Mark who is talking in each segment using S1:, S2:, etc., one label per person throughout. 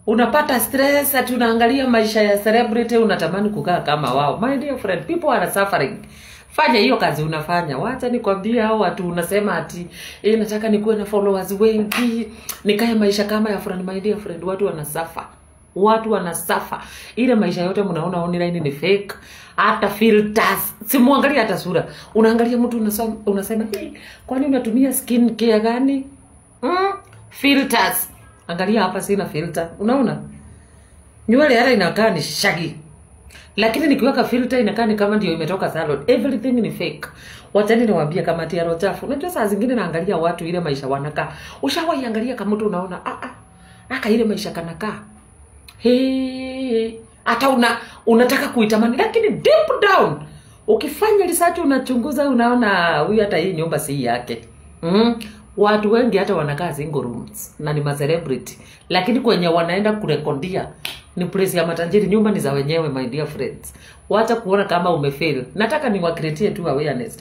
S1: Unapata stress, ati unaangalia maisha ya celebrity, unatamani kukaa kama wao. My dear friend, people are suffering. Fanya hiyo kazi unafanya. Wacha nikwambie hao watu unasema ati nataka nikuwe na followers wengi, nikae maisha kama ya friend. My dear friend, watu wanasuffer. Watu wanasuffer. Ile maisha yote mnaona online ni fake. Hata filters. Simuangalia hata sura. Unaangalia mtu unasema, kwani unatumia skin care gani? Filters. Angalia hapa sina filter. Unaona? Nywele hata inakaa ni shaggy. Lakini nikiweka filter inakaa ni kama ndio imetoka salon. Everything ni fake. Wachani niwaambie kama tiaro chafu. Unajua saa zingine naangalia watu ile maisha wanakaa. Ushawahi angalia kama mtu unaona aka ile maisha kanakaa. Hata unataka kuitamani, lakini deep down ukifanya research unachunguza unaona huyu hata hii nyumba si yake. Watu wengi hata wanakaa single rooms na ni celebrity, lakini kwenye wanaenda kurekondia ni place ya matajiri, nyumba ni za wenyewe. My dear friends, wacha kuona kama umefail. Nataka niwakreatie tu awareness.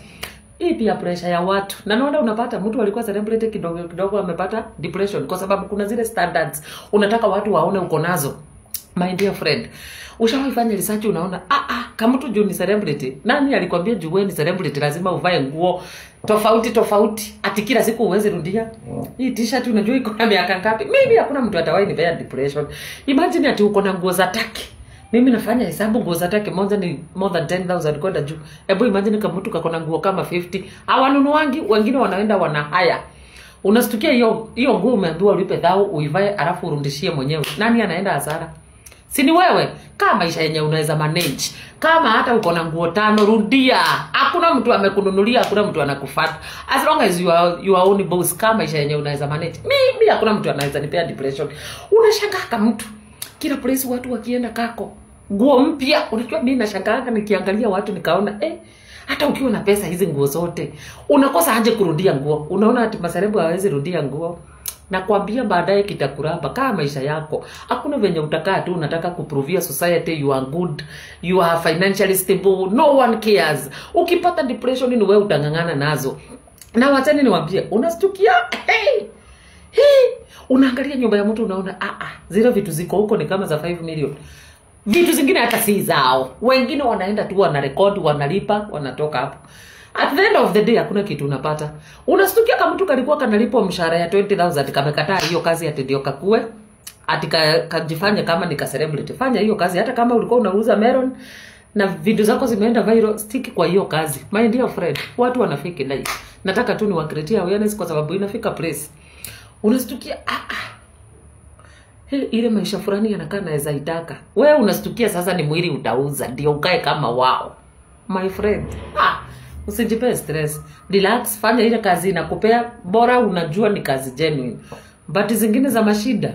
S1: Hii pia pressure ya watu. Na naona unapata mtu alikuwa celebrity kidogo amepata depression kwa sababu kuna zile standards unataka watu waone uko nazo. My dear friend, ushawahi fanya research unaona kama mtu juu ni celebrity, nani alikwambia juu wewe ni celebrity lazima uvae nguo tofauti ati kila siku uweze rudia hii t-shirt? Unajua iko na miaka ngapi? Maybe hakuna mtu atawahi nipea depression. Imagine ati uko na nguo za taki. Mimi nafanya hesabu nguo za taki moja ni more than 10,000 kwenda juu. Hebu imagine kama mtu kakona nguo kama 50. Hawanunuangi, wengine wanaenda haya. Unastukia hiyo nguo umeambiwa ulipe dhao uivae alafu urundishie mwenyewe. Nani anaenda hasara? Si ni wewe? Kama maisha yenye unaweza manage. Kama hata uko na nguo 5 rudia. Hakuna mtu amekununulia, hakuna mtu anakufuata. As long as you are own boss, kama maisha yenye unaweza manage. Mimi hakuna mtu anaweza nipea depression. Unashangaa kama mtu kila place watu wakienda kako nguo mpya. Unajua mimi nashangaa nikiangalia watu nikaona hata ukiwa na pesa hizi nguo zote unakosa aje kurudia nguo. Unaona ati maserebu hawezi rudia nguo. Na kuambia baadaye kitakuramba kama maisha yako. Hakuna venye utakaa tu unataka kuprovia society you are good, you are financially stable, no one cares. Ukipata depression ni wewe utangangana nazo. Na wachani niwaambie, unastukia unaangalia nyumba ya mtu unaona zile vitu ziko huko ni kama za 5 million. Vitu zingine hata si zao. Wengine wanaenda tu wanarecord, wanalipa, wanatoka hapo. At the end of the day hakuna kitu unapata. Unastukia kama mtu kalikuwa kanalipwa mshahara ya 20,000 kamekataa hiyo kazi ati ndio kakue. Ati kajifanya kama ni celebrity. Fanya hiyo kazi hata kama ulikuwa unauza melon na video zako zimeenda viral, stick kwa hiyo kazi. My dear friend, watu wanafiki life. Nataka tu niwakreatia awareness kwa sababu inafika place. Unastukia ile maisha fulani yanakaa naweza itaka. Wewe unastukia sasa ni mwili utauza ndio ukae kama wao. My friend, usijipe stress. Relax, fanya ile kazi inakupea, bora unajua ni kazi genuine. But zingine za mashida